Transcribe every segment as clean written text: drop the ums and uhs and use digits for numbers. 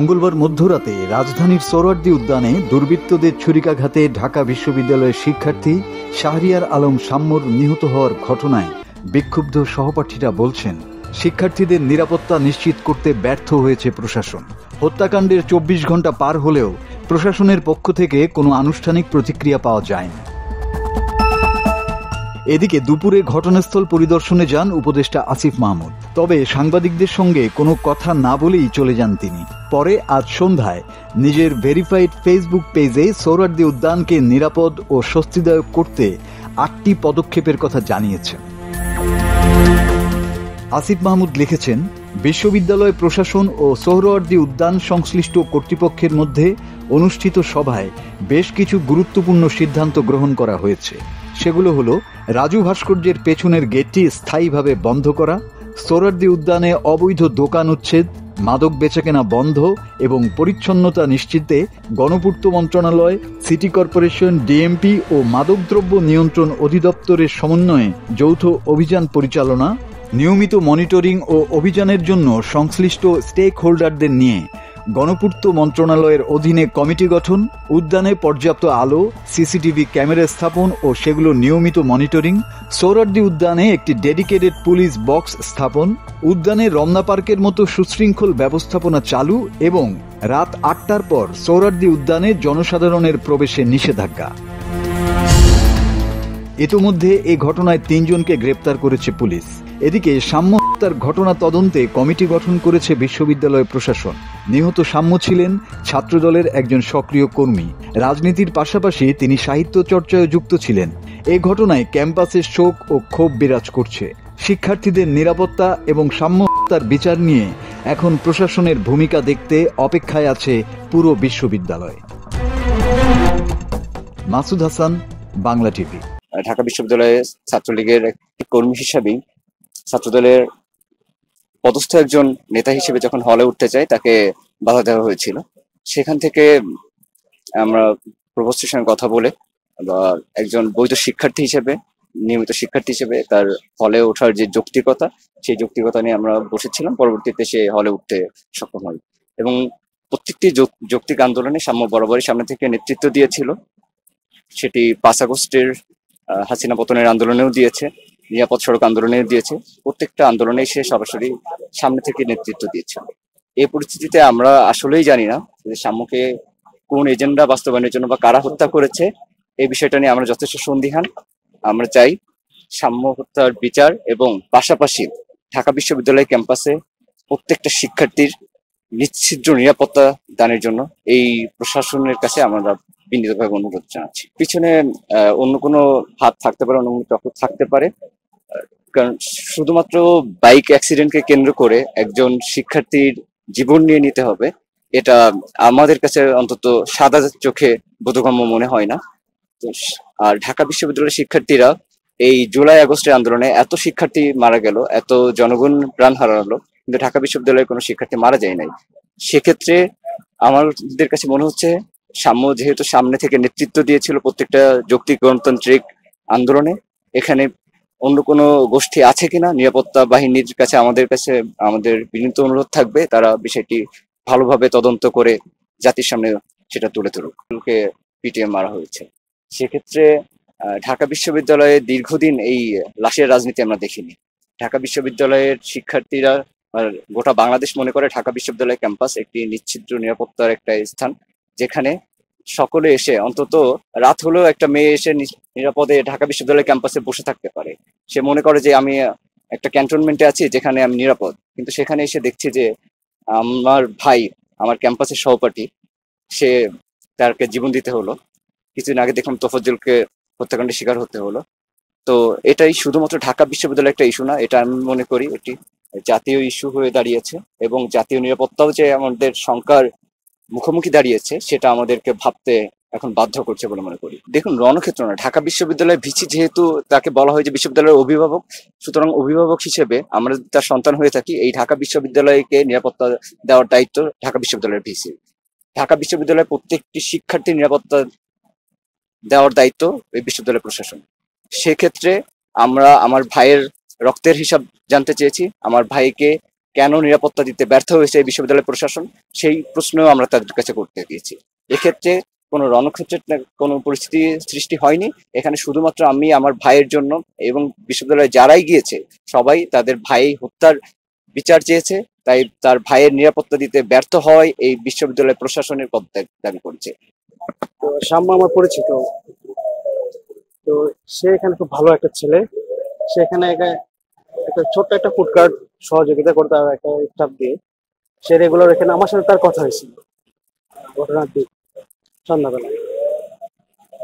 মঙ্গলবার মধ্যরাতে রাজধানীর সোহরাওয়ার্দী উদ্যানে দুর্বৃত্তদের ছুরিকাঘাতে ঢাকা বিশ্ববিদ্যালয়ের শিক্ষার্থী শাহরিয়ার আলম শাম্মুর নিহত হওয়ার ঘটনায় বিক্ষুব্ধ সহপাঠীরা বলছেন, শিক্ষার্থীদের নিরাপত্তা নিশ্চিত করতে ব্যর্থ হয়েছে প্রশাসন। হত্যাকাণ্ডের ২৪ ঘণ্টা পার হলেও প্রশাসনের পক্ষ থেকে কোনো আনুষ্ঠানিক প্রতিক্রিয়া পাওয়া যায়নি। এদিকে দুপুরে ঘটনাস্থল পরিদর্শনে যান উপদেষ্টা আসিফ মাহমুদ। তবে সাংবাদিকদের সঙ্গে কোনো কথা না বলেই চলে যান তিনি। পরে আজ সন্ধ্যায় নিজের ভেরিফাইড ফেসবুক পেজে সোহরাওয়ার্দী উদ্যানকে নিরাপদ ও স্বস্তিদায়ক করতে ৮টি পদক্ষেপের কথা জানিয়েছেন। আসিফ মাহমুদ লিখেছেন, বিশ্ববিদ্যালয় প্রশাসন ও সোহরাওয়ার্দী উদ্যান সংশ্লিষ্ট কর্তৃপক্ষের মধ্যে অনুষ্ঠিত সভায় বেশ কিছু গুরুত্বপূর্ণ সিদ্ধান্ত গ্রহণ করা হয়েছে। সেগুলো হলো রাজু ভাস্কর্যের পেছনের গেটটি স্থায়ীভাবে বন্ধ করা, সোহরাওয়ার্দী উদ্যানে অবৈধ দোকান উচ্ছেদ, মাদক বেচাকেনা বন্ধ এবং পরিচ্ছন্নতা নিশ্চিতে গণপূর্ত মন্ত্রণালয়, সিটি কর্পোরেশন, ডিএমপি ও মাদকদ্রব্য নিয়ন্ত্রণ অধিদপ্তরের সমন্বয়ে যৌথ অভিযান পরিচালনা, নিয়মিত মনিটরিং ও অভিযানের জন্য সংশ্লিষ্ট স্টেক হোল্ডারদের নিয়ে গণপূর্ত মন্ত্রণালয়ের অধীনে কমিটি গঠন, উদ্যানে পর্যাপ্ত আলো, সিসিটিভি ক্যামেরা স্থাপন ও সেগুলো নিয়মিত মনিটরিং, সোহরাওয়ার্দী উদ্যানে একটি ডেডিকেটেড পুলিশ বক্স স্থাপন, উদ্যানে রমনা পার্কের মতো সুশৃঙ্খল ব্যবস্থাপনা চালু এবং রাত ৮টার পর সোহরাওয়ার্দী উদ্যানে জনসাধারণের প্রবেশে নিষেধাজ্ঞা। ইতোমধ্যে এ ঘটনায় ৩ জনকে গ্রেপ্তার করেছে পুলিশ। এদিকে সাম্য হত্যার ঘটনা তদন্তে কমিটি গঠন করেছে বিশ্ববিদ্যালয় প্রশাসন। নিহত সাম্য ছিলেন ছাত্রদলের একজন সক্রিয় কর্মী। রাজনীতির পাশাপাশি তিনি সাহিত্য চর্চায় যুক্ত ছিলেন। এ ঘটনায় ক্যাম্পাসে শোক ও ক্ষোভ বিরাজ করছে। শিক্ষার্থীদের নিরাপত্তা এবং সাম্য হত্যার বিচার নিয়ে এখন প্রশাসনের ভূমিকা দেখতে অপেক্ষায় আছে পুরো বিশ্ববিদ্যালয়। মাসুদ হাসান, বাংলা টিভি। ঢাকা বিশ্ববিদ্যালয়ে ছাত্রলীগের একটি কর্মী হিসাবেই ছাত্রদলের পদস্থ একজন নেতা হিসেবে যখন হলে উঠতে চাই তাকে বাধা দেওয়া হয়েছিল। সেখান থেকে আমরা প্রভোস্টের সঙ্গে কথা বলে বা একজন বৈধ শিক্ষার্থী হিসেবে, নিয়মিত শিক্ষার্থী হিসেবে তার হলে ওঠার যে যৌক্তিকতা, সেই যৌক্তিকতা নিয়ে আমরা বসেছিলাম। পরবর্তীতে সে হলে উঠতে সক্ষম হয় এবং প্রত্যেকটি যৌক্তিক আন্দোলনে সাম্য বরাবরই সামনে থেকে নেতৃত্ব দিয়েছিল। সেটি ৫ আগস্টের হাসিনা পতনের আন্দোলনেও দিয়েছে, নিরাপদ সড়ক আন্দোলনেও দিয়েছে। প্রত্যেকটা আন্দোলনে সে সরাসরি সামনে থেকে নেতৃত্ব দিয়েছিল। এই পরিস্থিতিতে আমরা আসলেই জানি না যে সাম্যকে কোন এজেন্ডা বাস্তবায়নের জন্য বা কারা হত্যা করেছে। এই বিষয়টা নিয়ে আমরা যথেষ্ট সন্দিহান। আমরা চাই সাম্য হত্যার বিচার এবং পাশাপাশি ঢাকা বিশ্ববিদ্যালয় ক্যাম্পাসে প্রত্যেকটা শিক্ষার্থীর নিশ্চিদ্র নিরাপত্তা দানের জন্য এই প্রশাসনের কাছে আমরা বিনীতভাবে অনুরোধ জানাচ্ছি। পিছনে অন্য কোনো হাত থাকতে পারে, অন্য কোনো চক্র থাকতে পারে, কারণ শুধুমাত্র বাইক অ্যাক্সিডেন্টকে কেন্দ্র করে একজন শিক্ষার্থীর জীবন নিয়ে নিতে হবে, এটা আমাদের কাছে অন্তত সাদা চোখে বোধগম্য মনে হয় না। আর ঢাকা বিশ্ববিদ্যালয়ের শিক্ষার্থীরা এই জুলাই আগস্টের আন্দোলনে এত শিক্ষার্থী মারা গেল, এত জনগণ প্রাণ হারালো, কিন্তু ঢাকা বিশ্ববিদ্যালয়ের কোনো শিক্ষার্থী মারা যায় নাই। সেক্ষেত্রে আমাদের কাছে মনে হচ্ছে সাম্য যেহেতু সামনে থেকে নেতৃত্ব দিয়েছিল প্রত্যেকটা যৌক্তিক গণতান্ত্রিক আন্দোলনে, এখানে অন্য কোনো গোষ্ঠী আছে কিনা নিরাপত্তা বাহিনীর কাছে আমাদের বিনীত অনুরোধ থাকবে তারা বিষয়টি ভালোভাবে তদন্ত করে জাতির সামনে সেটা তুলে ধরুক। পিটিএম মারা হয়েছে, সেক্ষেত্রে ঢাকা বিশ্ববিদ্যালয়ে দীর্ঘদিন এই লাশের রাজনীতি আমরা দেখিনি। ঢাকা বিশ্ববিদ্যালয়ের শিক্ষার্থীরা আর গোটা বাংলাদেশ মনে করে ঢাকা বিশ্ববিদ্যালয় ক্যাম্পাস একটি নিশ্ছিদ্র নিরাপত্তার একটা স্থান, যেখানে সকলে এসে অন্তত রাত হলেও একটা মেয়ে এসে নিরাপদে ঢাকা বিশ্ববিদ্যালয় ক্যাম্পাসে বসে থাকতে পারে। সে মনে করে যে আমি একটা ক্যান্টনমেন্টে আছি যেখানে আমি নিরাপদ, কিন্তু সেখানে এসে দেখছি যে আমার ভাই, আমার ক্যাম্পাসের সহপাঠী, সে তাকে জীবন দিতে হলো। কিছুদিন আগে দেখলাম তোফাজ্জলকে হত্যাকাণ্ডের শিকার হতে হলো। তো এটাই শুধুমাত্র ঢাকা বিশ্ববিদ্যালয়ের একটা ইস্যু না, এটা আমি মনে করি একটি জাতীয় ইস্যু হয়ে দাঁড়িয়েছে এবং জাতীয় নিরাপত্তাও যে আমাদের শঙ্কার মুখোমুখি দাঁড়িয়েছে সেটা আমাদেরকে ভাবতে এখন বাধ্য করছে বলে মনে করি। দেখুন, রণক্ষেত্র না, ঢাকা বিশ্ববিদ্যালয়ের ভিসি যেহেতু তাকে বলা হয় যে বিশ্ববিদ্যালয়ের অভিভাবক, সুতরাং অভিভাবক হিসেবে আমরা তার সন্তান হয়ে থাকি। এই ঢাকা বিশ্ববিদ্যালয়কে নিরাপত্তা দেওয়ার দায়িত্ব ঢাকা বিশ্ববিদ্যালয়ের ভিসি। ঢাকা বিশ্ববিদ্যালয়ের প্রত্যেকটি শিক্ষার্থীর নিরাপত্তা দেওয়ার দায়িত্ব এই বিশ্ববিদ্যালয় প্রশাসন। সেক্ষেত্রে আমরা আমার ভাইয়ের রক্তের হিসাব জানতে চেয়েছি। আমার ভাইকে কেন নিরাপত্তা দিতে ব্যর্থ হয়েছে এই বিশ্ববিদ্যালয় প্রশাসন, সেই প্রশ্ন আমরা তাদের কাছে করতে দিয়েছি। এক্ষেত্রে কোনো রণক্ষেত্রের কোনো পরিস্থিতি সৃষ্টি হয়নি। এখানে শুধুমাত্র আমি আমার ভাইয়ের জন্য এবং বিশ্ববিদ্যালয়ে যারাই গিয়েছে সবাই তাদের ভাই হত্যার বিচার চেয়েছে, তাই তার ভাইয়ের নিরাপত্তা দিতে ব্যর্থ হয় এই বিশ্ববিদ্যালয় প্রশাসনের পদত্যাগ দাবি করছে। তো সাম্য আমার পরিচিত, তো সে এখানে খুব ভালো একটা ছেলে। সে এখানে একটা ছোট্ট একটা ফুডকার্ট সহযোগিতা করতে হবে একটা স্টাফ দিয়ে। সে রেগুলার এখানে আমার সাথে তার কথা হয়েছিল ঘটনার দিন সন্ধ্যাবেলা।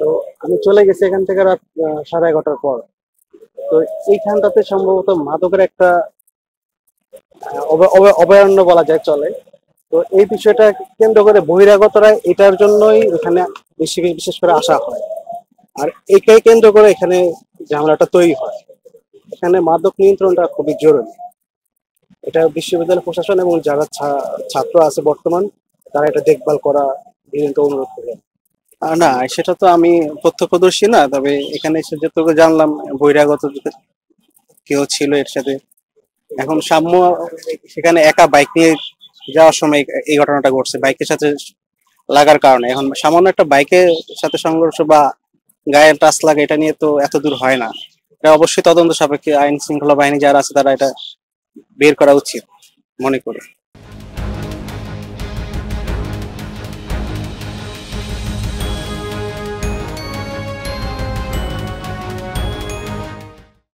তো আমি চলে গেছি এখান থেকে রাত 11:30টার পর। তো এইখানটাতে সম্ভবত মাদকের একটা অভয়ারণ্য বলা যায় চলে। তো এই বিষয়টা কেন্দ্র করে বহিরাগতরা এটার জন্যই এখানে বিশেষ করে আসা হয়, আর এইটাই কেন্দ্র করে এখানে ঝামেলাটা তৈরি হয়। এখানে মাদক নিয়ন্ত্রণটা খুবই জরুরি। এটা বিশ্ববিদ্যালয় প্রশাসন এবং যারা ছাত্র আছে বর্তমান, তারা এটা দেখভাল করা বিনীত অনুরোধ করে। না, সেটা তো আমি প্রত্যক্ষদর্শী না, তবে এখানে এসে যতটুকু জানলাম বহিরাগত কেউ ছিল এর সাথে। এখন সাম্য সেখানে একা বাইক নিয়ে যাওয়ার সময় এই ঘটনাটা ঘটছে, বাইকের সাথে লাগার কারণে। এখন সামান্য একটা বাইকের সাথে সংঘর্ষ বা গায়ে টাচ লাগে, এটা নিয়ে তো এত দূর হয় না। এটা অবশ্যই তদন্ত সাপেক্ষে আইন শৃঙ্খলা বাহিনী যারা আছে তারা এটা বের করা উচিত মনে করি।